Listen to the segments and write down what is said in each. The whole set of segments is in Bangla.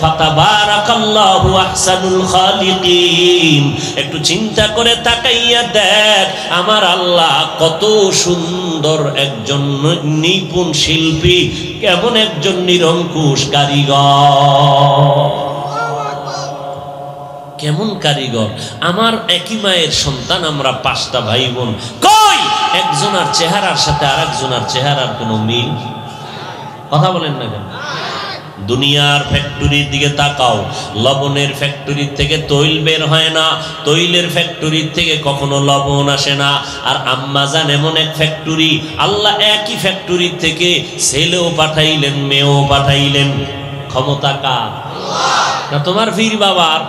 ফাতাবারাকাল্লাহু আহসানুল খালিকিন। একটু চিন্তা করে তাকাইয়া দেখ আমার আল্লাহ কত সুন্দর একজন নিপুণ শিল্পী, কেমন একজন নিরঙ্কুশ কারিগর, কেমন কারিগর। আমার একই মায়ের সন্তান, আমরা 5টা ভাই বোন, কই একজনের চেহারার সাথে আরেকজনের চেহারার কোনো মিল? কথা বলেন না কেন? দুনিয়ার ফ্যাক্টরির দিকে তাকাও, লবণের ফ্যাক্টরি থেকে তৈল বের হয় না, তৈলের ফ্যাক্টরি থেকে কখনো লবণ আসে না। আর আম্মাজান এমন এক ফ্যাক্টরি, আল্লাহ একই ফ্যাক্টরি থেকে ছেলেও পাঠাইলেন, মেয়েও পাঠাইলেন। ক্ষমতা কার? না তোমার পীর বাবার?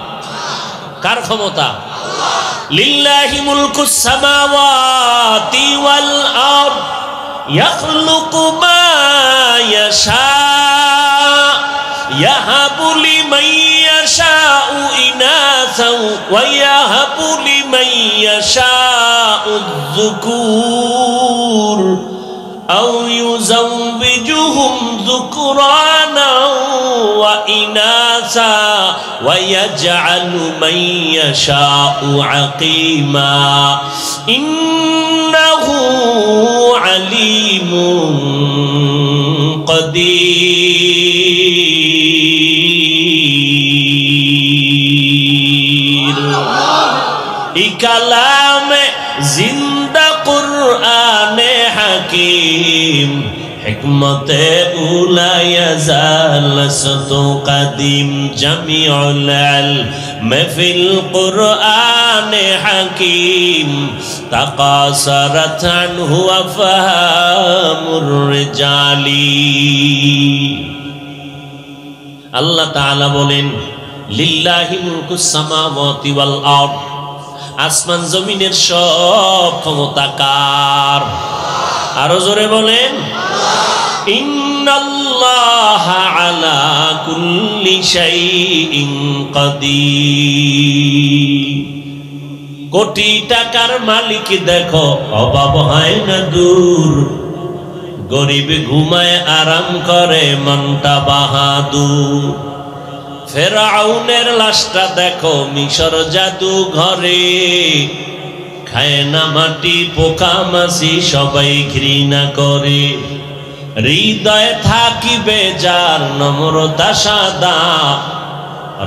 কার ক্ষমতা? লিল্লাহি মুলকুস সামাওয়াতি ওয়াল আরদ ইয়াখলুকু মা ইয়াশা ইয়াহাবু লিমান ইয়াশাউ ইনাসা ওয়া ইয়াহাবু লিমান ইয়াশাউ যুকুর আও ইউযাওবিজুহুম যুকরানা ওয়া ইনাসা ওয়া ইয়াজআলু মান ইয়াশাউ আকিমা ইন্নাহু আলিমুন কাদির। ই কালামে জিন্দা কুরআনে হাকিম, হিকমতে উলা ইয়াজাল সতু কাদিম, জামিউল ইলম ফিল কুরআনে হাকিম, তাকাসারাত আনহু আফহামুর রিজালি। আল্লাহ তাআলা বলেন লিল্লাহি মুলকুস সামাওয়াতি ওয়াল আরদ, আসমান জমিনের সব ক্ষমতা কার? আরো জোরে বলেন ইন্নাল্লাহা আলা কুল্লি শাইইন কাদির। কোটি টাকার মালিক দেখো অভাব হয় না দূর, গরিব ঘুমায় আরাম করে মনটা বাহাদুর। ফেরাউনের লাশটা দেখো মিশর জাদু ঘরে, খায় না মাটি পোকা মাছি সবাই ঘৃণা করে। হৃদয়ে থাকিবে যার নম্রতা সাদা,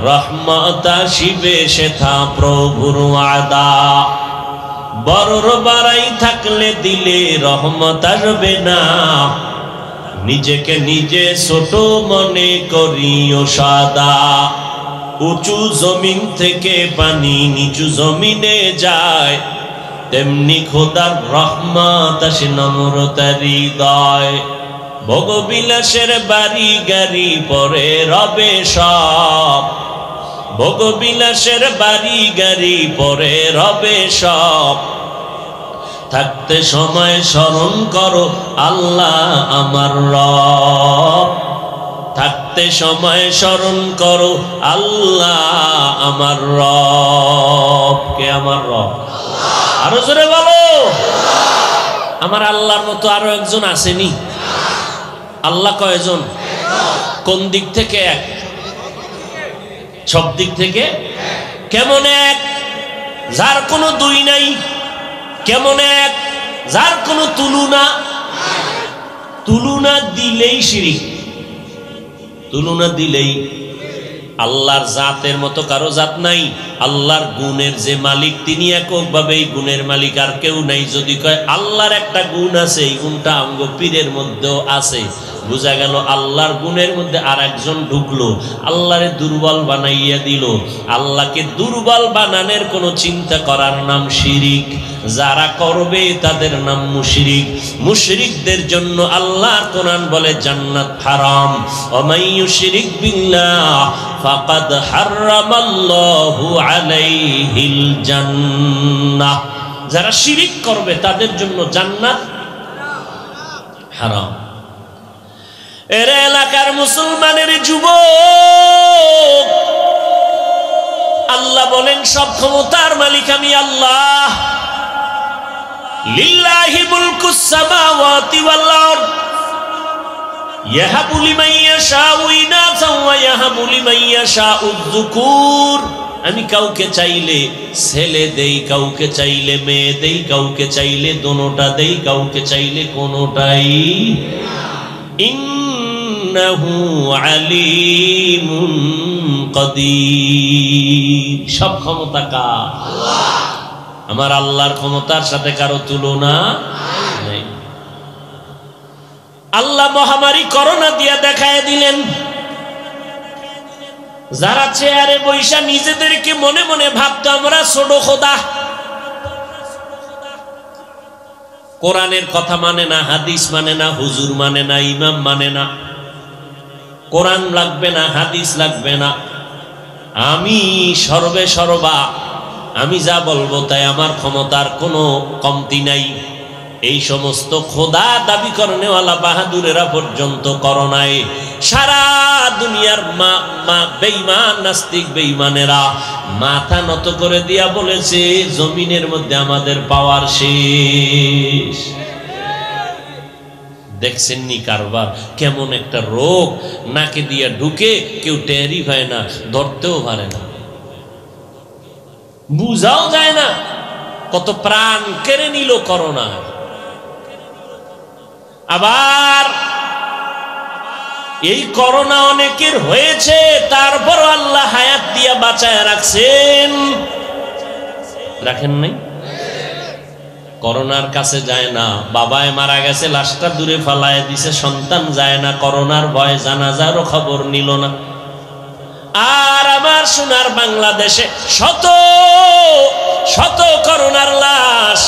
রহমত আসিবে সেথা প্রভুর ওয়াদা। বড়র বাড়াই থাকলে দিলে রহমত আসবে না, নিজেকে নিজে ছোট মনে করিও সাদা। উঁচু জমিন থেকে পানি নিচু জমিনে যায়, তেমনি খোদার রহমত আসে নম্রতার হৃদয়। ভোগবিলাসের বাড়ি গাড়ি পরে রবে সব, ভোগবিলাসের বাড়ি গাড়ি পরে রবে সব। থাকতে সময় স্মরণ করো আল্লাহ আমার রব, থাকতে সময় স্মরণ করো আল্লাহ আমার রব। কে আমার রব? আরো জোরে বলো আমার আল্লাহর মতো আরো একজন আসেনি? আল্লাহ কয়জন? কোন দিক থেকে এক? সব দিক থেকে। কেমন এক? যার কোনো দুই নাই। কেমন এক? যার কোনো তুলনা, তুলনা দিলেই শিরিক, তুলনা দিলেই। আল্লাহর জাতের মতো কারো জাত নাই। আল্লাহর গুণের যে মালিক তিনি এককভাবে গুণের মালিক, আর কেউ নাই। যদি কয় আল্লাহর একটা গুণ আছে, এই গুণটা আঙ্গ পীরের মধ্যেও আছে, বোঝা গেল আল্লাহর গুণের মধ্যে আর একজন ঢুকলো, আল্লাহরে দুর্বল বানাইয়া দিল। আল্লাহকে দুর্বল বানানোর কোনো চিন্তা করার নাম শিরিক। যারা করবে তাদের নাম মুশরিক। মুশরিকদের জন্য আল্লাহর কোরআন বলে জান্নাত হারাম। ওয়ামাই ইউশরিক বিল্লাহ ফাকাদ হারামাল্লাহু আলাইহিল জান্নাহ। যারা শিরিক করবে তাদের জন্য জান্নাত হারাম। এর এলাকার মুসলমানের যুবক, আল্লাহ বলেন সব ক্ষমতার মালিক আমি আল্লাহ। লিল্লাহি মুলকুস সামাওয়াতি ওয়াল আরদ, ইয়াহাবু লিমান ইয়াশাউ ইনাসান ওয়া ইয়াহাবু লিমান ইয়াশাউ যুকুর। আমি কাউকে চাইলে ছেলে দেই, কাউকে চাইলে মেয়ে দেই, কাউকে চাইলে দোনোটা দেই, কাউকে চাইলে কোনোটাই। ইন্নাহু আলিমুন কাদির। সব ক্ষমতা কার? আল্লাহ। আমার আল্লাহর ক্ষমতার সাথে কারো তুলনা নেই। আল্লাহ মহামারী করোনা দিয়া দেখায় দিলেন। যারা চেয়ারে বৈশা নিজেদেরকে মনে মনে ভাবতো আমরা ছোট খোদা, কোরআনের কথা মানে না, হাদিস মানে না, হুজুর মানে না, ইমাম মানে না, কোরআন লাগবে না, হাদিস লাগবে না, আমি সর্বে সর্বা, আমি যা বলবো তাই, আমার ক্ষমতার কোনো কমতি নাই। এই সমস্ত খোদা দাবি করনেওয়ালা বাহাদুরেরা পর্যন্ত করোনায় সারা দুনিয়ার বেঈমান নাস্তিক বেঈমানেরা মাথা নত করে দিয়া বলেছে জমিনের মধ্যে আমাদের পাওয়ার শেষ। দেখছেননি কারবার? কেমন একটা রোগ নাকে দিয়া ঢুকে, কেউ টেরই পায় না, ধরতেও পারে না, বুঝাও যায় না, কত প্রাণ কেড়ে নিল করোনা। আবার এই করোনা অনেকের হয়েছে, তারপর আল্লাহ হায়াত দিয়া বাঁচায় রাখছেন, রাখেন নাই? করোনার কাছে যায় না, বাবায় মারা গেছে, লাশটা দূরে ফালায় দিছে, সন্তান যায় না, করোনার ভয়, জানাজারও খবর নিল না। আর আমার সোনার বাংলাদেশে শত শত করোনার লাশ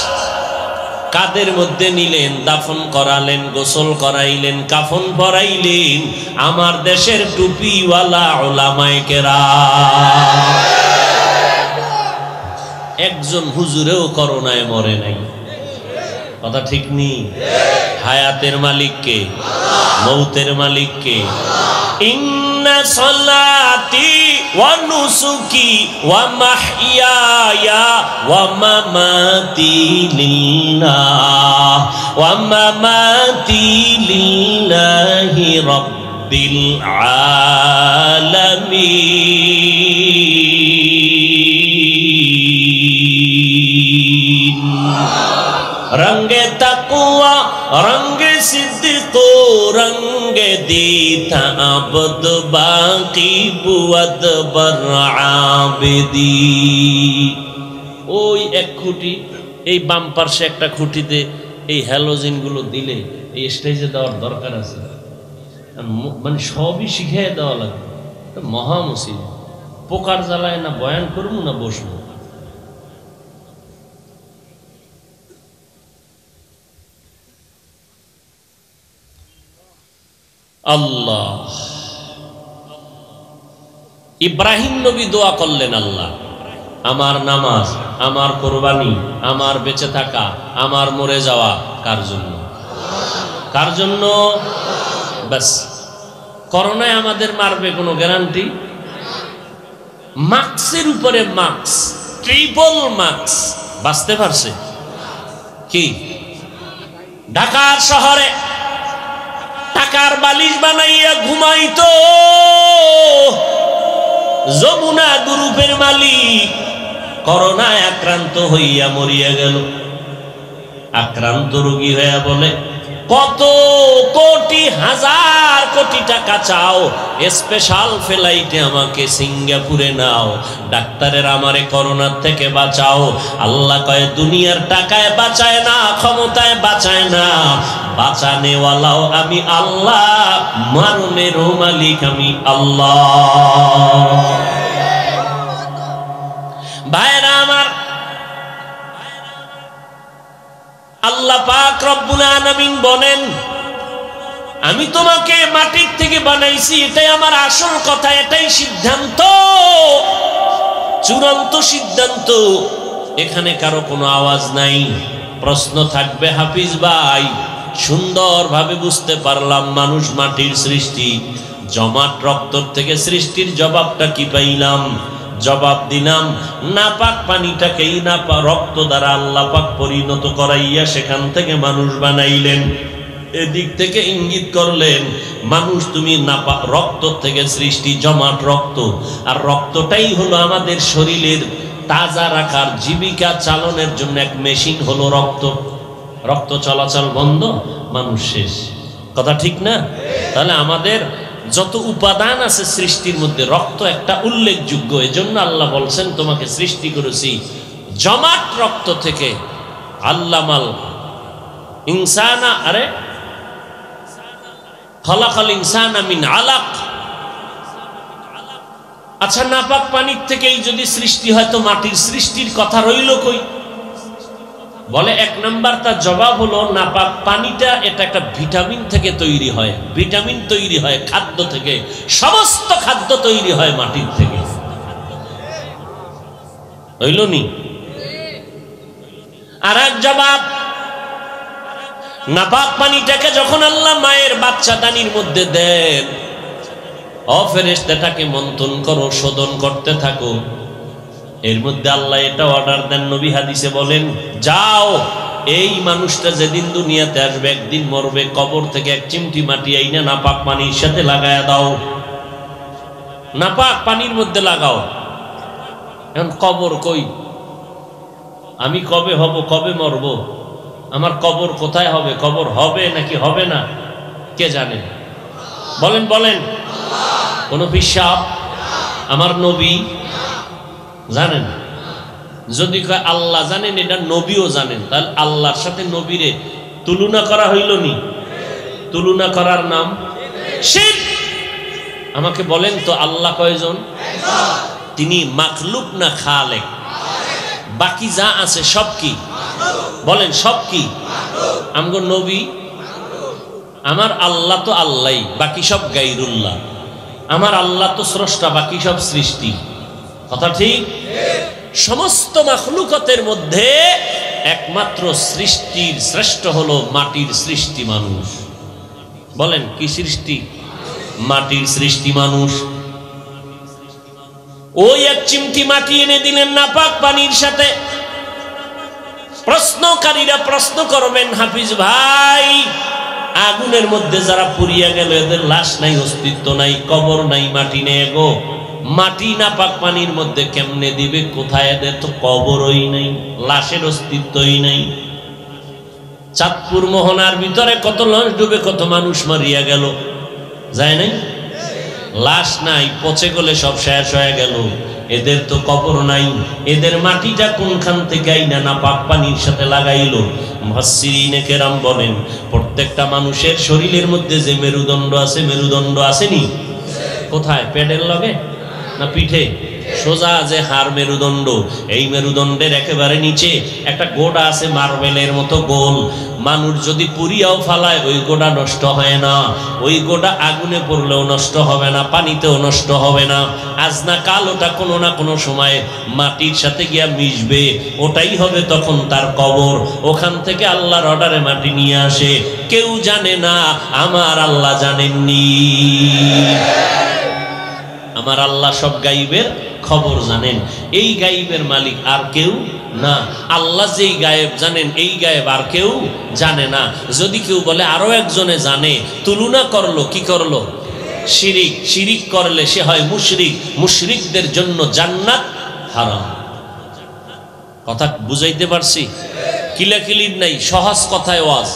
কাদের মধ্যে নিলেন, দাফন করালেন, গোসল করাইলেন, কাফন পরাইলেন আমার দেশের টুপিওয়ালা উলামায়ে কেরাম। একজন হুজুরেও করোনায় মরে নাই। কথা ঠিক নেই? হায়াতের মালিক কে? মৌতের মালিক কে? ইন্না সলাতি ওয়া নুসুকি ওয়া মাহইয়ায়া ওয়া মামাতি লিল্লাহ ওয়া মামাতি লিল্লাহি রাব্বিল আলামিন। रंगे तक़वा रंगे सिद्दक़ो रंगे दीता अबद बाकी बुअद बर आबिदी। ওই এক খুঁটি, এই বাম পাশে একটা খুঁটিতে এই হ্যালোজিন গুলো দিলে এই স্টেজে দেওয়ার দরকার আছে, মানে সবই শিখিয়ে দেওয়া লাগবে। মহা মুসিবত। পোকার জ্বালায় না বয়ান করবো না বসবো। আল্লাহ, ইব্রাহিম নবী দোয়া করলেন, আল্লাহ আমার নামাজ, আমার কোরবানি, আমার বেঁচে থাকা, আমার মরে যাওয়া কার জন্য? কার জন্য? ব্যাস। করোনায় আমাদের মারবে কোনো গ্যারান্টি? মাস্কের উপরে মাস্ক, ট্রিপল মাস্ক, বাঁচতে পারছে কি? ঢাকার শহরে টাকার বালিশ বানাইয়া ঘুমাইতো যমুনা গ্রুপের মালিক, করোনায় আক্রান্ত হইয়া মরিয়া গেল। আক্রান্ত রোগী হইয়া বলে, কত কোটি হাজার কোটি টাকা চাও, স্পেশাল ফ্লাইটে আমাকে সিঙ্গাপুরে নাও, ডাক্তারের আমারে করোনার থেকে বাঁচাও। আল্লাহ কয়, দুনিয়ার টাকায় বাঁচায় না, ক্ষমতায় বাঁচায় না, বাঁচানেওয়ালাও আমি আল্লাহ, মারণেরও মালিক আমি আল্লাহ। ভাইরা আমার, আল্লাহ পাক রব্বুল আলামিন বলেন, আমি তোমাকে মাটির থেকে বানাইছি, এটাই আমার আসল কথা, এটাই সিদ্ধান্ত, চূড়ান্ত সিদ্ধান্ত। এখানে কারো কোনো আওয়াজ নাই। প্রশ্ন থাকবে হাফিজ ভাই, সুন্দরভাবে বুঝতে পারলাম মানুষ মাটির সৃষ্টি, জমাট রক্তর থেকে সৃষ্টির জবাবটা কি পাইলাম? জবাব দিলাম, নাপাক পানিটাকেই রক্ত দ্বারা আল্লাহ পাক পরিণত করাইয়া সেখান থেকে মানুষ বানাইলেন। এদিক থেকে ইঙ্গিত করলেন মানুষ তুমি নাপাক রক্ত থেকে সৃষ্টি, জমাট রক্ত, আর রক্তটাই হলো আমাদের শরীরের তাজা রাখার জীবিকা চালনের জন্য এক মেশিন হলো রক্ত। রক্ত চলাচল বন্ধ, মানুষ শেষ। কথা ঠিক না? তাহলে আমাদের যত উপাদান আছে সৃষ্টির মধ্যে রক্ত একটা উল্লেখযোগ্য। এজন্য আল্লাহ বলছেন তোমাকে সৃষ্টি করেছি জমাট রক্ত থেকে। আল্লামাল ইনসানা, আরে খলাকাল ইনসানা মিন আলাক। আচ্ছা, নাপাক পানির থেকেই যদি সৃষ্টি হয় তো মাটির সৃষ্টির কথা রইল কই? বলে এক নাম্বার তার জবাব হলো নাপাক পানিটা এটা একটা ভিটামিন থেকে তৈরি হয়। ভিটামিন তৈরি হয় খাদ্য থেকে, সমস্ত খাদ্য তৈরি হয় মাটির থেকে। হইল নি? আর এক জবাব, নাপাক পানিটাকে যখন আল্লাহ মায়ের বাচ্চা দানির মধ্যে দেন, ও ফেরেশতাটাকে মন্থন করো, শোধন করতে থাকো। এর মধ্যে আল্লাহ এটা অর্ডার দেন, নবী হাদিসে বলেন যাও এই মানুষটা যেদিন দুনিয়াতে আসবে একদিন মরবে, কবর থেকে এক চিমটি মাটি আইনা নাপাক পানির সাথে লাগায়া দাও, নাপাক পানির মধ্যে লাগাও। এখন কবর কই? আমি কবে হব, কবে মরব, আমার কবর কোথায় হবে? কবর হবে নাকি হবে না কে জানে? বলেন বলেন। কোন পিশাব? আমার নবী জানেন? যদি কয় আল্লাহ জানেন, এটা নবীও জানেন, তাহলে আল্লাহর সাথে নবীরে তুলনা করা হইল নি? তুলনা করার নাম শিরক। আমাকে বলেন তো আল্লাহ কয়জন? তিনি মাখলুক না খালেক? বাকি যা আছে সব কি? বলেন সব কি? আমগো নবী, আমার আল্লাহ তো আল্লাহ, বাকি সব গায়রুল্লাহ। আমার আল্লাহ তো স্রষ্টা, বাকি সব সৃষ্টি। কথা ঠিক? সমস্ত মাখলুকাতের মধ্যে একমাত্র সৃষ্টির শ্রেষ্ঠ হলো মাটির সৃষ্টি মানুষ। বলেন কি সৃষ্টি? মাটির সৃষ্টি মানুষ। ওই এক চিমটি মাটি এনে দিলেন নাপাক পানির সাথে। প্রশ্নকারীরা প্রশ্ন করবেন, হাফিজ ভাই আগুনের মধ্যে যারা পুড়িয়া গেল এদের লাশ নাই, অস্তিত্ব নাই, কবর নাই, মাটি নেই গো, মাটি নাপাক পানির মধ্যে কেমনে দিবে? কোথায়? এদের তো কবরই নাই, লাশের অস্তিত্বই নাই। চাঁদপুর মোহনার ভিতরে কত লঞ্চ ডুবে, কত মানুষ মারিয়া গেল, যায় নাই? লাশ নাই, পচে গলে সব শেষ হয়ে গেল। এদের তো কবর নাই, এদের মাটিটা কোনখান থেকে আইনা নাপাক পানির সাথে লাগাইলো? মুফাসসিরিনে কেরাম বলেন প্রত্যেকটা মানুষের শরীরের মধ্যে যে মেরুদণ্ড আছে, মেরুদণ্ড আসেনি? কোথায়? পেটের লগে না পিঠে? সোজা যে হাড় মেরুদণ্ড, এই মেরুদণ্ডের একেবারে নিচে একটা গোড়া আছে মার্বেলের মতো গোল। মানুষ যদি পুড়িয়াও ফালায় ওই গোড়া নষ্ট হয় না, ওই গোড়া আগুনে পড়লেও নষ্ট হবে না, পানিতেও নষ্ট হবে না। আজ না কাল ওটা কোনো না কোনো সময় মাটির সাথে গিয়া মিশবে, ওটাই হবে তখন তার কবর। ওখান থেকে আল্লাহর অর্ডারে মাটি নিয়ে আসে, কেউ জানে না, আমার আল্লাহ জানেননি। আমার আল্লাহ সব গাইবের খবর জানেন। এই গাইবের মালিক আর কেউ না। আল্লাহ যেই গায়েব জানেন, এই গায়েব আর কেউ জানে না। যদি কেউ বলে আরো একজনে জানে, তুলনা করলো, কি করলো? শিরিক। শিরিক করলে সে হয় মুশরিক। মুশরিকদের জন্য জান্নাত হারাম। কথা বুঝাইতে পারছি? কিলাকিলির নাই, সহজ কথায় ওয়াজ।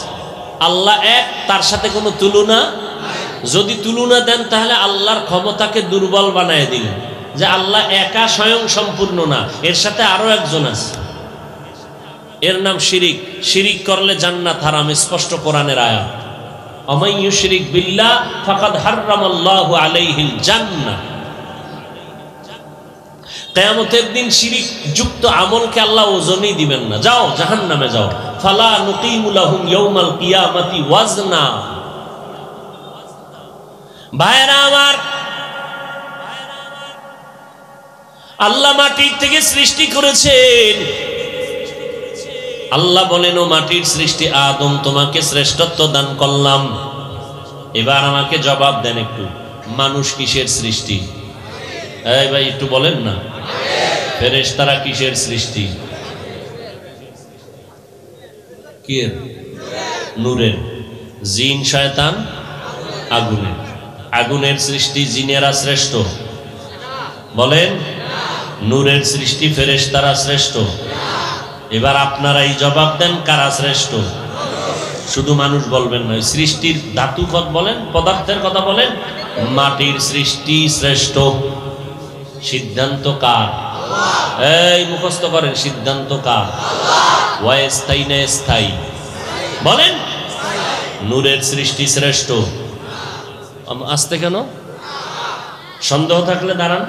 আল্লাহ এক, তার সাথে কোনো তুলনা। যদি তুলনা দেন তাহলে আল্লাহর ক্ষমতাকে দুর্বল বানায় দিলেন, যে আল্লাহ একা স্বয়ং সম্পূর্ণ না, এর সাথে আরো একজন আছে। এর নাম শিরিক। শিরিক করলে জান্নাত হারাম, স্পষ্ট কোরআনের আয়াত। আমান ইউশরিক বিল্লাহ ফাকাদ হারামাল্লাহু আলাইহিল জান্নাহ। কিয়ামতের দিন শিরিক যুক্ত আমলকে আল্লাহ ওজনই দিবেন না। যাও জাহান্নামে যাও। ফালা নুকিমু লাহুম ইয়াউমাল কিয়ামাতি ওয়াজনা। ভাইরা আমার, আল্লাহ মাটির থেকে সৃষ্টি করেছেন। আল্লাহ বলেন ও মাটির সৃষ্টি আদম, তোমাকে শ্রেষ্ঠত্ব দান করলাম। এবার আমাকে জবাব দেন একটু, মানুষ কিসের সৃষ্টি? এই ভাই একটু বলেন না। ফেরেশতারা কিসের সৃষ্টি? কি? নূরের। জিন শয়তান আগুনের। আগুনের সৃষ্টি জিনেরা শ্রেষ্ঠ বলেন? নূরের সৃষ্টি ফেরেশতারা শ্রেষ্ঠ? এবার আপনারাই জবাব দেন কারা শ্রেষ্ঠ? শুধু মানুষ বলবেন না, সৃষ্টির ধাতু বলেন, পদার্থের কথা বলেন। মাটির সৃষ্টি শ্রেষ্ঠ। সিদ্ধান্ত কার? এই মুখস্থ করেন, সিদ্ধান্ত কার? অস্থায়ী না স্থায়ী বলেন? নূরের সৃষ্টি শ্রেষ্ঠ। আসতে কেন? সন্দেহ থাকলে দাঁড়ান।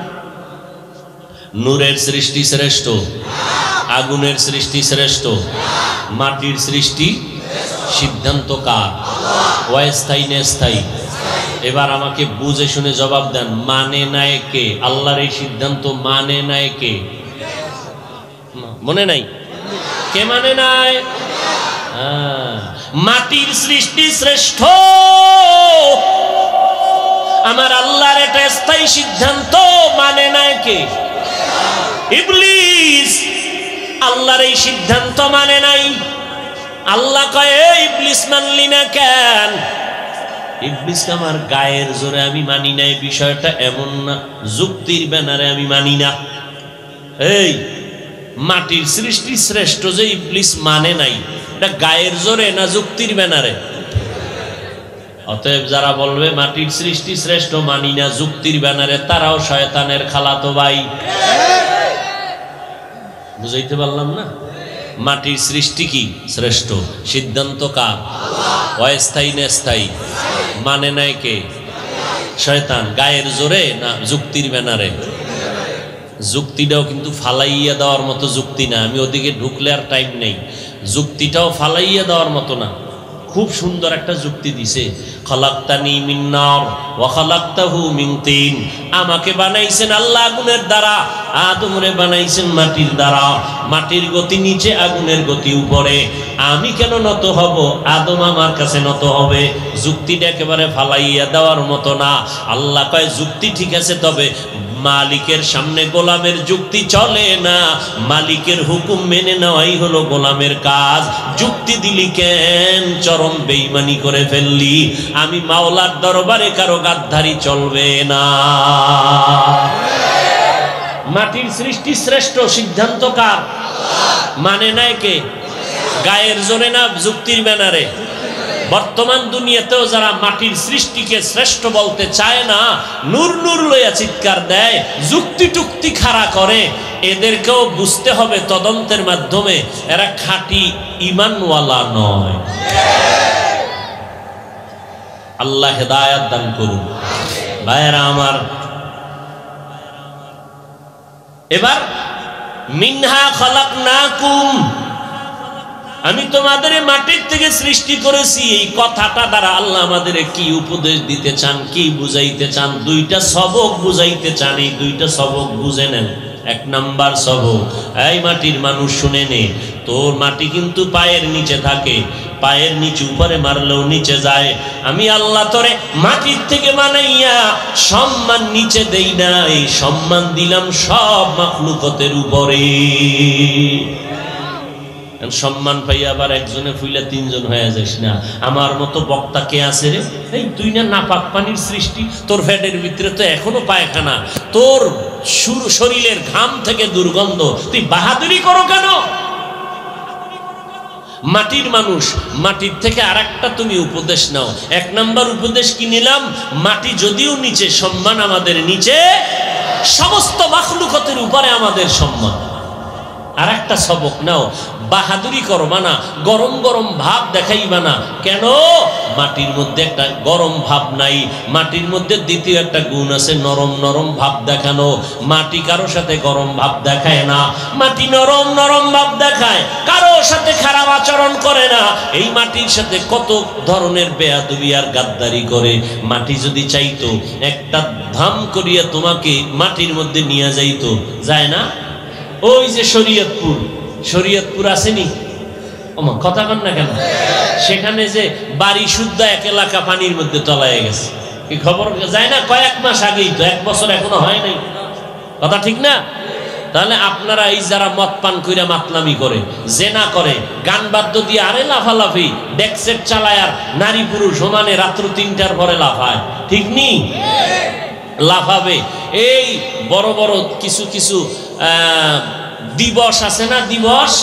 নূরের সৃষ্টি শ্রেষ্ঠ, আগুনের সৃষ্টি শ্রেষ্ঠ, মাটির সৃষ্টি। সিদ্ধান্ত কার? অস্থায়ী না স্থায়ী? এবার আমাকে বুঝে শুনে জবাব দেন, মানে নাই কে? আল্লাহর এই সিদ্ধান্ত মানে নাই কে? মনে নাই? কে মানে নাই? মাটির সৃষ্টি শ্রেষ্ঠ। আমার আল্লাহর এটা স্থায়ী সিদ্ধান্ত মানে নাই কে? ইবলিস আল্লাহর এই সিদ্ধান্ত মানে নাই। আল্লাহ কয়, ইবলিস মানলি না কেন? ইবলিস আমার গায়ের জোরে আমি মানি নাই, বিষয়টা এমন না, যুক্তির ব্যানারে আমি মানি না। এই মাটির সৃষ্টি শ্রেষ্ঠ যে ইবলিস মানে নাই, এটা গায়ের জোরে না যুক্তির ব্যানারে? অতএব যারা বলবে মাটির সৃষ্টি শ্রেষ্ঠ মানি না যুক্তির ব্যানারে, তারাও শয়তানের খালাতো ভাই। বুঝাইতে পারলাম না? মাটির সৃষ্টি কি শ্রেষ্ঠ? সিদ্ধান্ত কার? অস্থায়ী না স্থায়ী? মানে নাই কে? শয়তান। গায়ের জোরে না যুক্তির ব্যানারে? যুক্তিটাও কিন্তু ফালাইয়া দেওয়ার মতো যুক্তি না, আমি ওদিকে ঢুকলে আর টাইম নেই। যুক্তিটাও ফালাইয়া দেওয়ার মতো না। খুব সুন্দর একটা যুক্তি দিছে, খলাকতানি মিন নার ওয়া খলাকতাহু মিন তিন। আমাকে বানাইছেন আল্লাহ আগুনের দ্বারা, আদমরে বানাইছেন মাটির দ্বারা। মাটির গতি নিচে, আগুনের গতি উপরে। আমি কেন নত হব? আদম আমার কাছে নত হবে। যুক্তিটা একেবারে ফালাইয়া দেওয়ার মতো না। আল্লাহ কয় যুক্তি ঠিক আছে, তবে মালিকের সামনে গোলামের যুক্তি চলে না। মালিকের হুকুম মেনে নেওয়াই হলো গোলামের কাজ। যুক্তি দিলি কেন? চরম বেঈমানি করে ফেললি। আমি মাওলার দরবারে কারো গাদ্দারি চলবে না। মাটির সৃষ্টি শ্রেষ্ঠ, সিদ্ধান্ত কার? মানে নাই কে? গায়ের জোরে না যুক্তির ব্যানারে? বর্তমান দুনিয়াতেও যারা মাটির সৃষ্টিকে শ্রেষ্ঠ বলতে চায় না, নূর নূর লইয়া চিৎকার দেয়, যুক্তি টুক্তি খাড়া করে, এদেরকেও বুঝতে হবে তদন্তের মাধ্যমে এরা খাঁটি ঈমানওয়ালা নয়। আল্লাহ হেদায়েত দান করুন। ভাইয়েরা আমার, এবার মিনহা খালাকনাকুম, আমি তোমাদের মাটির থেকে সৃষ্টি করেছি। এই কথাটা দ্বারা আল্লাহ আমাদের কি উপদেশ দিতে চান, কি বুঝাইতে চান? দুইটা সবক বুঝাইতে চান। এই দুইটা সবক বুঝে নেন। এক নাম্বার সবক, এই মাটির মানুষ শুনে নে, তোর মাটি কিন্তু পায়ের নিচে থাকে, পায়ের নিচে উপরে মারলেও নিচে যায়। আমি আল্লাহ তোরে মাটির থেকে বানাইয়া সম্মান নিচে দেই না, এই সম্মান দিলাম সব মাখলুকতের উপরে। সম্মান পাই আবার একজনে ফুইলা তিনজন হয়ে যাস না। আমার মতো বক্তা কে আছে রে? এই তুই না নাপাক পানির সৃষ্টি, তোর ফ্যাটের ভিতরে তো এখনো পায়খানা, তোর শরীরের ঘাম থেকে দুর্গন্ধ, তুই বাহাদুরি করো কেন? মাটির মানুষ, মাটির থেকে আর একটা তুমি উপদেশ নাও। এক নাম্বার উপদেশ কি নিলাম? মাটি যদিও নিচে, সম্মান আমাদের নিচে, সমস্ত মাখলুকতের উপরে আমাদের সম্মান। আর একটা সবক নাও, বাহাদুরি করবা না, গরম গরম ভাব দেখাইবা না। কেন? মাটির মধ্যে একটা গরম ভাব নাই। মাটির মধ্যে দ্বিতীয় একটা গুণ আছে, নরম নরম ভাব দেখানো। মাটি কারো সাথে গরম ভাব দেখায় না, মাটি নরম নরম ভাব দেখায়, কারো সাথে খারাপ আচরণ করে না। এই মাটির সাথে কত ধরনের বেয়াদবি আর গাদ্দারি করে। মাটি যদি চাইতো একটা ধাম করিয়া তোমাকে মাটির মধ্যে নিয়ে যাইতো, যায় না? ওই যে শরীয়তপুর, শরীয়তপুর আসেনি? ওমা কথা কন না কেন? সেখানে যে বাড়ি শুদ্ধ এক এলাকা পানির মধ্যে তলায় গেছে, কি খবর যায় না? কয়েক মাস আগেই তো, এক বছর এখনো হয় নাই। কথা ঠিক না? তাহলে আপনারা এই যারা মদ পান কইরা মাতলামি করে, জেনা করে, গান বাদ্য দিয়ে আরে লাফালাফি, ডেকসেট চালায়, আর নারী পুরুষ সমানে রাত্র ৩টার পরে লাফায়, ঠিক নেই? লাফাবে। এই বড় বড় কিছু কিছু দিবস আছে না, দিবস,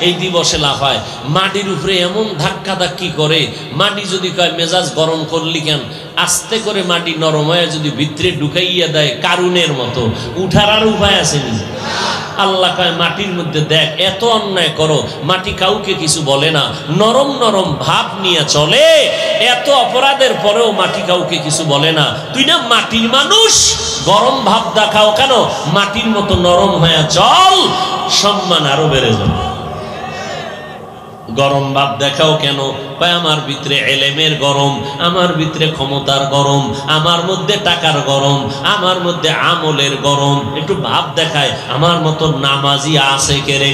এই দিবসে লাফায়, মাটির উপরে এমন ধাক্কা ধাক্কি করে, মাটি যদি কয় মেজাজ গরম করলি কেন, আস্তে করে মাটি নরম হয়ে যদি ভিতরে ঢুকাইয়া দেয় কারুনের মতো, উঠার আর উপায় আসেনি। আল্লাহ কয় মাটির মধ্যে দেখ, এত অন্যায় করো, মাটি কাউকে কিছু বলে না, নরম নরম ভাব নিয়ে চলে, এত অপরাধের পরেও মাটি কাউকে কিছু বলে না। তুই না মাটির মানুষ, গরম ভাব দেখাও কেন? মাটির মতো নরম হয়ে চল, সম্মান আরো বেড়ে যাবে। গরম ভাব দেখাও কেন? ভাই আমার ভিতরে এলেমের গরম, আমার ভিতরে ক্ষমতার গরম, আমার মধ্যে টাকার গরম, আমার মধ্যে আমলের গরম, একটু ভাব দেখায়। আমার মতো নামাজি আছে কে রে?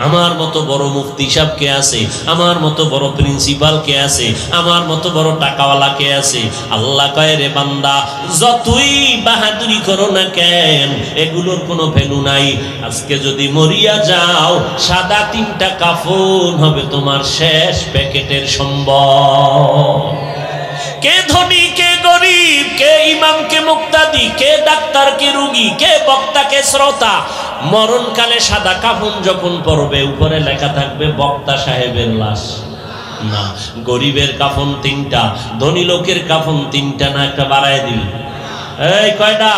আমার মতো বড় মুফতি সাহেব কে আছে? আমার মতো বড় প্রিন্সিপাল কে আছে? আমার মতো বড় টাকাওয়ালা কে আছে? আল্লাহ কয় রে বান্দা, যতই বাহাদুরি করো না কেন, এগুলোর কোনো ভ্যালু নাই। আজকে যদি মরিয়া যাও, সাদা 3টা কাফন হবে তোমার শেষ প্যাকেটের সম্বল। কে ধনী, কে গরিব, কে ইমাম, কে মুক্তাদি, কে ডাক্তার, কে রোগী, কে বক্তা, কে শ্রোতা, মরণকালে সাদা কাফন যখন পরবে, উপরে লেখা থাকবে বক্তা সাহেবের লাশ। না, গরিবের কাফন 3টা, ধনী লোকের কাফন 3টা, না একটা বাড়ায় দিবি। এই কয়টা?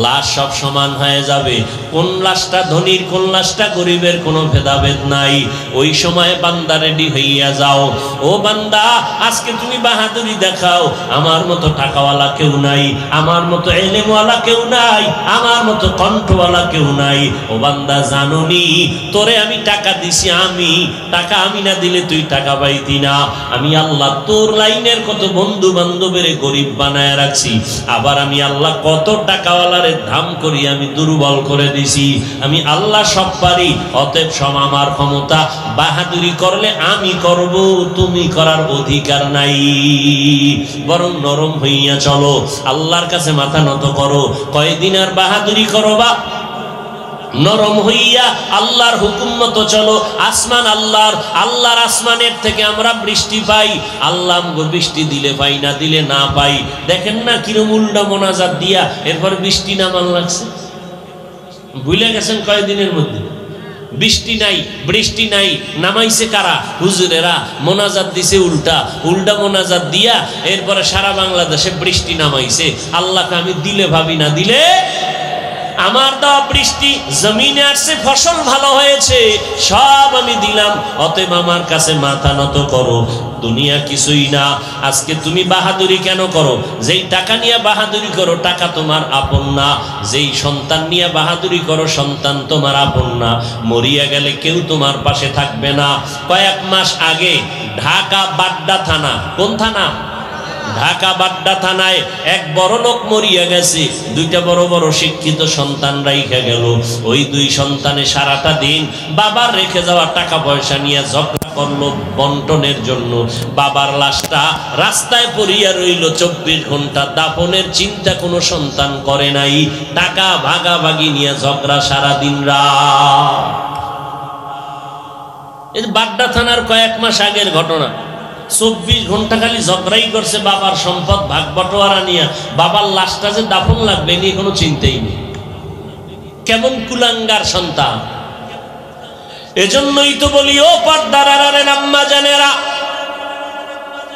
লাশ সব সমান হয়ে যাবে। কোন লাশটা ধনীর, কোন লাশটা গরিবের, কোনো ভেদাভেদ নাই। ওই সময় বান্দা রেডি হইয়া যাও। ও বান্দা, আজকে তুমি বাহাদুরি দেখাও, আমার মতো টাকাওয়ালা কেউ নাই, আমার মতো এলেমওয়ালা কেউ নাই, আমার মতো কণ্ঠওয়ালা কেউ নাই। ও বান্দা, জানুনি তোরে আমি টাকা দিছি, আমি টাকা আমি না দিলে তুই টাকা পাইতি না। আমি আল্লাহ তোর লাইনের কত বন্ধু বান্ধবের গরিব বানায় রাখছি, আবার আমি আল্লাহ কত টাকাওয়ালারে ধাম করি আমি দুর্বল করে দিছি। আমি আল্লাহ সব পারি, অতএব সব আমার ক্ষমতা। বাহাদুরি করলে আমি করব, তুমি করার অধিকার নাই। বরং নরম হইয়া চলো, আল্লাহর কাছে মাথা নত করো। কয়দিন আর বাহাদুরি করো বা? নরম হইয়া আল্লাহর হুকুম মতো চলো। আসমান আল্লাহর, আল্লাহর আসমানের থেকে আমরা বৃষ্টি পাই। আল্লাহ বৃষ্টি দিলে পাই, না দিলে না পাই। দেখেন না কিরম উল্টা মোনাজাত দিয়া এরপর বৃষ্টি নামান লাগছে। ভুলে গেছেন কয়েকদিনের মধ্যে বৃষ্টি নাই, বৃষ্টি নাই, নামাইছে কারা? হুজুরেরা। মোনাজাত দিছে উল্টা, উল্টা মোনাজাত দিয়া এরপরে সারা বাংলাদেশে বৃষ্টি নামাইছে। আল্লাহকে আমি দিলে ভাবি, না দিলে আমার দেওয়া বৃষ্টি জমিনে আসছে, ফসল ভালো হয়েছে, সব আমি দিলাম। অতএব আমার কাছে মাথা নত করো। দুনিয়া কিছুই না। আজকে তুমি বাহাদুরি কেন করো? যেই টাকা নিয়ে বাহাদুরি করো, টাকা তোমার আপন না। যেই সন্তান নিয়ে বাহাদুরি করো, সন্তান তোমার আপন না। মরিয়া গেলে কেউ তোমার পাশে থাকবে না। কয়েক মাস আগে ঢাকা বাড্ডা থানা, কোন থানা? ঢাকা বাড্ডা থানায় এক বড় লোক মরিয়া গেছে, 2টা বড় বড় শিক্ষিত সন্তান রাইখা গেল। ওই 2 সন্তানে সারাটা দিন বাবার রেখে যাওয়া টাকা পয়সা নিয়ে ঝগড়া করলো বন্টনের জন্য। বাবার লাশটা রাস্তায় পড়িয়া রইল 24 ঘন্টা। দাফনের চিন্তা কোনো সন্তান করে নাই। টাকা ভাগাভাগি নিয়ে ঝগড়া সারাদিন রাত। এই বাড্ডা থানার কয়েক মাস আগের ঘটনা। 24 ঘন্টা খালি ঝগড়াই করছে বাবার সম্পদ ভাগ বটোয়ারা নিয়ে। বাবার লাশটা যে দাফন লাগবে নিয়ে কোনো চিন্তাই নেই। কেমন কুলাঙ্গার সন্তান! এজন্যই তো বলি, ও পর্দার আড়ালের আম্মা জানেরা,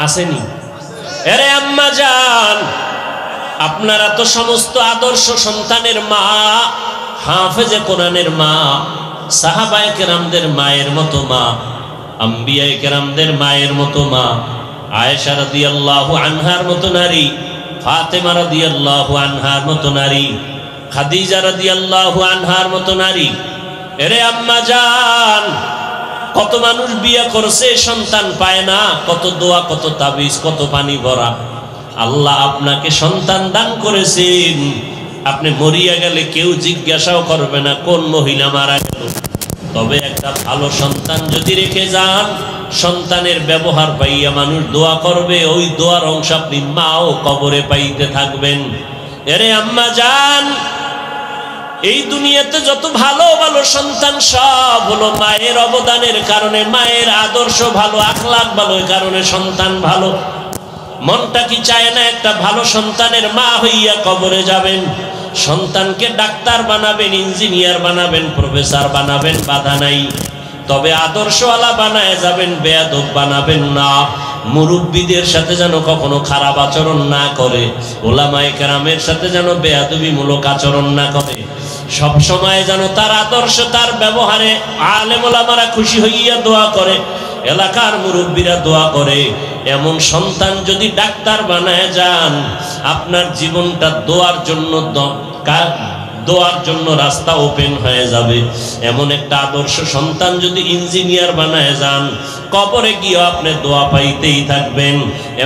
আসেনি? এরে আম্মা জান, আপনারা তো সমস্ত আদর্শ সন্তানের মা, হাফেজে কোরআনের মা, সাহাবায়ে কেরামদের মায়ের মতো মা, আম্বিয়ায়ে কেরামদের মায়ের মতো মা, আয়েশা রাদিয়াল্লাহু আনহার মতো নারী, ফাতেমা রাদিয়াল্লাহু আনহার মতো নারী, খাদিজা রাদিয়াল্লাহু আনহার মতো নারী। এরে আম্মা জান, কত মানুষ বিয়ে করছে, সন্তান পায় না, কত দোয়া, কত তাবিজ, কত পানি ভরা। আল্লাহ আপনাকে সন্তান দান করেছেন, আপনি মরিয়া গেলে কেউ জিজ্ঞাসাও করবে না কোন মহিলা মারা গেল। তবে একটা ভালো সন্তান যদি রেখে যান, সন্তানের ব্যবহার পাইয়া মানুষ দোয়া করবে, ওই দোয়ার অংশ আপনি মাও কবরে পাইতে থাকবেন। এরে আম্মা জান, এই দুনিয়াতে যত ভালো ভালো সন্তান সব হলো মায়ের অবদানের কারণে, মায়ের আদর্শ ভালো, আখলাক ভালো, এই কারণে সন্তান ভালো। মনটা কি চায় না একটা ভালো সন্তানের মা হইয়া কবরে যাবেন? সন্তানকে ডাক্তার বানাবেন, ইঞ্জিনিয়ার বানাবেন, প্রফেসর বানাবেন, বাধা নাই, তবে আদর্শওয়ালা বানায় যাবেন, বেয়াদব বানাবেন না। মুরব্বীদের সাথে যেন কখনো খারাপ আচরণ না করে, ওলামায়ে কেরামের সাথে যেন বেয়াদবিমূলক আচরণ না করে। সব সময় যেন তার আদর্শ, তার ব্যবহারে আলেম ওলামারা খুশি হইয়া দোয়া করে, এলাকার মুরব্বীরা দোয়া করে। এমন সন্তান যদি ডাক্তার বানায় যান, আপনার জীবনটা দোয়ার জন্য রাস্তা ওপেন হয়ে যাবে। এমন একটা আদর্শ সন্তান যদি ইঞ্জিনিয়ার বানায় যান, কবরে গিয়ে আপনি দোয়া পাইতেই থাকবেন।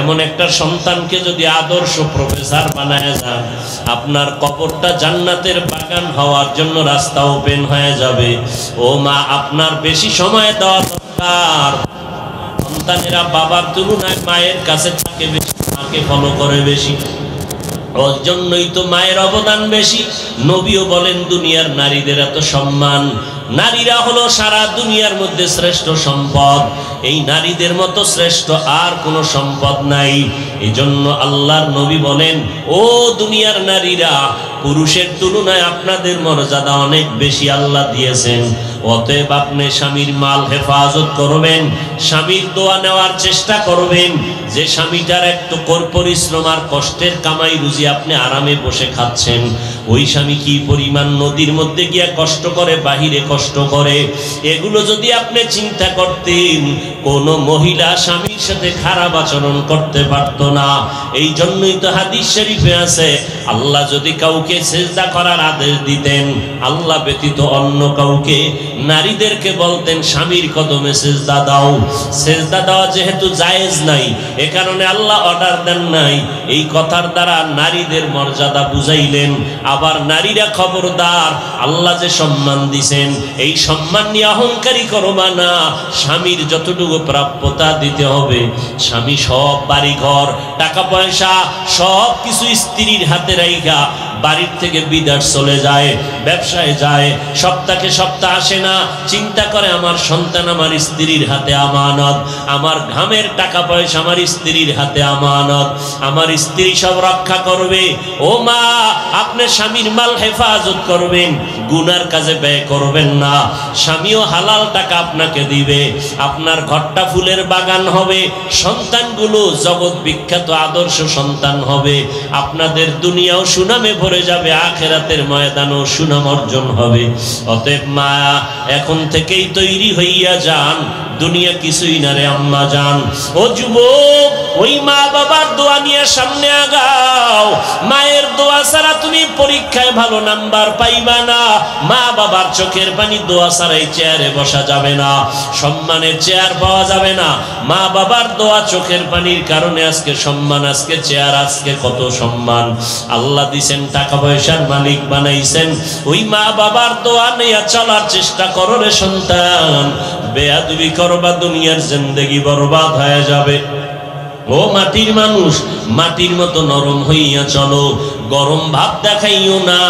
এমন একটা সন্তানকে যদি আদর্শ প্রফেসর বানায় যান, আপনার কবরটা জান্নাতের বাগান হওয়ার জন্য রাস্তা ওপেন হয়ে যাবে। ও মা, আপনার বেশি সময় দেওয়া দরকার। সন্তানেরা বাবার তুলনায় মায়ের কাছে থাকে বেশি, মাকে ফলো করে বেশি, ওর জন্যই তো মায়ের অবদান বেশি। নবীও বলেন দুনিয়ার নারীদের এত সম্মান, নারীরা হলো সারা দুনিয়ার মধ্যে শ্রেষ্ঠ সম্পদ, এই নারীদের মতো শ্রেষ্ঠ আর কোনো সম্পদ নাই। এই জন্য আল্লাহর নবী বলেন, ও দুনিয়ার নারীরা, পুরুষের তুলনায় আপনাদের মর্যাদা অনেক বেশি আল্লাহ দিয়েছেন। অতএব আপনি স্বামীর মাল হেফাজত করবেন, স্বামীর দোয়া নেওয়ার চেষ্টা করবেন। যে স্বামীটার একটু পরিশ্রম আর কষ্টের কামাই রুজি আপনি আরামে বসে খাচ্ছেন, ওই স্বামী কি পরিমাণ নদীর মধ্যে গিয়া কষ্ট করে, বাহিরে কষ্ট করে, এগুলো যদি আপনি চিন্তা করতেন, কোন মহিলা স্বামীর সাথে খারাপ আচরণ করতে পারত না। এই জন্যই তো হাদিস শরীফে আছে, আল্লাহ যদি কাউকে সেজদা করার আদেশ দিতেন, আল্লাহ ব্যতীত অন্য কাউকে, নারীদেরকে বলতেন স্বামীর কদমে সেজদা দাও। সেজদা দেওয়া যেহেতু জায়েজ নাই, এ কারণে আল্লাহ অর্ডার দেন নাই। এই কথার দ্বারা নারীদের মর্যাদা বুঝাইলেন। আবার নারীরা খবরদার, আল্লাহ যে সম্মান দিছেন, এই সম্মান নিয়ে অহংকারী করবা না। স্বামীর যতটুকু প্রাপ্যতা দিতে হবে। স্বামী সব বাড়ি ঘর, টাকা পয়সা সব কিছু স্ত্রীর হাতে রাইখা বাড়ির থেকে বিদেশ চলে যায়, ব্যবসায় যায়, সপ্তাহে সপ্তাহ আসে না, চিন্তা করে আমার সন্তান আমার স্ত্রীর হাতে আমানত, আমার ঘামের টাকা পয়সা আমার স্ত্রীর হাতে আমানত, আমার স্ত্রী সব রক্ষা করবে। ও মা, আপনি স্বামীর মাল হেফাজত করবেন, গুনার কাজে ব্যয় করবেন না। স্বামীও হালাল টাকা আপনাকে দিবে, আপনার ঘরটা ফুলের বাগান হবে, সন্তানগুলো জগৎ বিখ্যাত আদর্শ সন্তান হবে, আপনাদের দুনিয়াও সুনামে ভরে যাবে, আখেরাতের ময়দানও সুনাম অর্জন হবে। অতএব মা, এখন থেকেই তৈরি হইয়া যান, দুনিয়া কিছুই না রে আম্মা জান। ও যুবক, ওই মা বাবার দোয়া নিয়ে সামনে আগাও। মায়ের দোয়া ছাড়া তুমি পরীক্ষায় ভালো নাম্বার পাইবা না। মা বাবার চোখের পানি দোয়া ছাড়াই চেয়ারে বসা যাবে না, সম্মানের চেয়ার পাওয়া যাবে না। মা বাবার দোয়া, চোখের পানির কারণে আজকে সম্মান, আজকে চেয়ার, আজকে কত সম্মান আল্লাহ দিছেন, টাকা পয়সার মালিক বানাইছেন। ওই মা বাবার দোয়া নিয়ে চলার চেষ্টা করো রে সন্তান। বেয়াদবি করবা, দুনিয়ার জিন্দেগি বরবাদ হয়ে যাবে। ও মাটির মানুষ, মাটির মতো নরম হইয়া চলো, গরম ভাব দেখাইও না।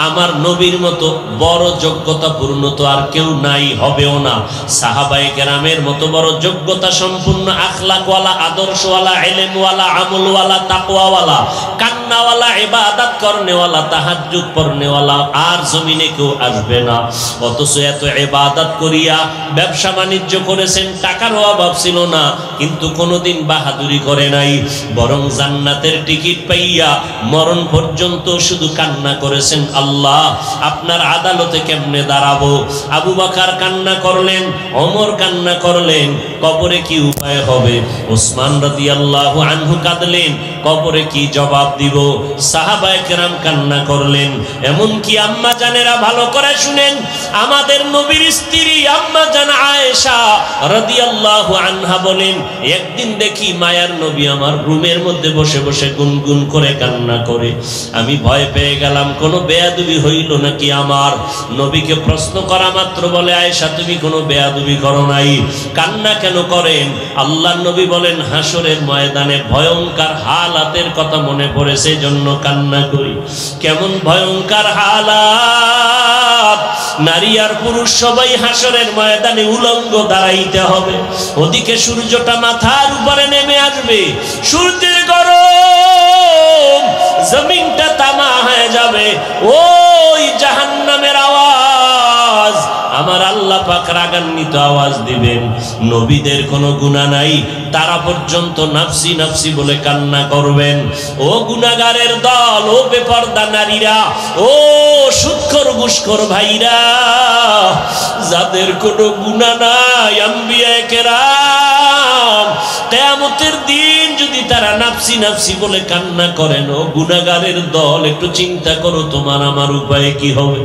আমার নবীর মতো বড় যোগ্যতা পূর্ণ তো আর কেউ নাই, হবেও না। সাহাবায়ে কেরামের মতো বড় যোগ্যতা সম্পূর্ণ, আখলাকওয়ালা, আদর্শওয়ালা, ইলমওয়ালা, আমলওয়ালা, তাকওয়াওয়ালা, কান্নাওয়ালা, ইবাদত করনেওয়ালা, তাহাজ্জুদ পড়নেওয়ালা আর জমিনে কেউ আসবে না। অথচ এত ইবাদত করিয়া ব্যবসা বাণিজ্য করেছেন, টাকারও অভাব ছিল না, কিন্তু কোনোদিন বাহাদুরি করে নাই, বরং জান্নাতের টিকিট পাইয়া মরণ পর্যন্ত শুধু কান্না করেছেন, আল্লাহ আপনার আদালতে কেমনে দাঁড়াবো। আবু বকর কান্না করলেন, ওমর কান্না করলেন, কবরে কি উপায় হবে। ওসমান রাদিয়াল্লাহু আনহু কাঁদলেন, কবরে কি জবাব দিব। সাহাবায়ে কেরাম কান্না করলেন। এমন কি আম্মা জানেরা, ভালো করে শুনেন, আমাদের নবীর স্ত্রী আম্মা জান আয়েশা রাদিয়াল্লাহু আনহা বলেন, একদিন দেখি মায়ার নবী আমার রুমের মধ্যে বসে বসে গুনগুন করে কান্না করে। আমি ভয় পেয়ে গেলাম, কোনো বেয়াদবি হইল নাকি আমার। নবীকে প্রশ্ন করা মাত্র বলে, আয়েশা তুমি কোনো বেয়াদবি করো নাই, কান্না কেন করেন? আল্লাহর নবী বলেন, হাসরের ময়দানে ভয়ঙ্কর হালাতের কথা মনে পড়েছে, জন্য কান্না করি। কেমন ভয়ঙ্কর হালাত! নারী আর পুরুষ সবাই হাসরের ময়দানে উলঙ্গ দাঁড়াইতে হবে। ওদিকে সূর্যটা মাথার উপরে নেমে আসবে, সূর্যের গরম, জমিনটা তামা হয়ে যাবে। ওই জাহান্নামের আওয়াজ আমার আল্লাহ পাক রাগান্বিত আওয়াজ দিবেন। নবীদের কোনো গুনাহ নাই, তারা পর্যন্ত নাফসি নাফসি বলে কান্না করবেন। ও গুনাহগারের দল, ও বেপরদা নারীরা, ও সুদখোর ঘুষখোর ভাইরা, যাদের কোনো গুনাহ নাই, আম্বিয়ায়ে কেরাম, কিয়ামতের দিন যদি তারা নাফসি নাফসি বলে কান্না করেন, ও গুনাহগারের দল, একটু চিন্তা করো তোমার আমার উপায় কি হবে।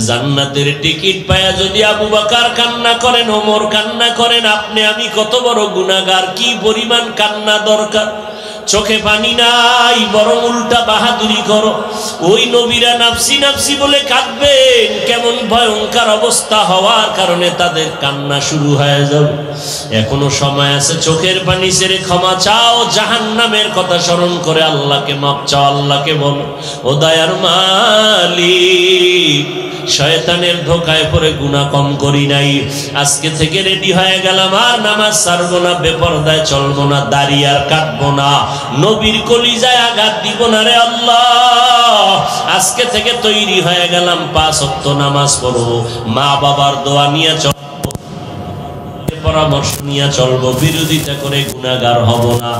জান্নাতের টিকিট পায়া যদি আবু বকর কান্না করেন, ওমর কান্না করেন, আপনি আমি কত বড় গুনাহগার, কি পরিমাণ কান্না দরকার। চোখে পানি নাই, বরং উল্টা বাহাদুরি করো। ওই নবীরা নাফসি নাফসি বলে কাঁদবেন, কেমন ভয়ঙ্কর অবস্থা হওয়ার কারণে তাদের কান্না শুরু হয়ে যাবে। এখনো সময় আছে, চোখের পানি ছেড়ে ক্ষমা চাও, জাহান্নামের কথা স্মরণ করে আল্লাহকে মাপ চাও। আল্লাহকে বলো, ও দয়ার মালিক, শয়তানের ধোকায় পড়ে গুনাহ কম করি নাই, আজকে থেকে রেডি হয়ে গেলাম, আর নামাজ ছাড়বো না, বেপরদায় চলবো না, দাড়ি আর কাটবো না, নবীর কলিজায় আঘাত দিব না রে আল্লাহ। আজকে থেকে তৈরি হয়ে গেলাম, 5 ওয়াক্ত নামাজ পড়বো, মা বাবার দোয়া নিয়ে চলবো, পরামর্শ নিয়ে চলবো, বিরোধিতা করে গুনাহগার হব না।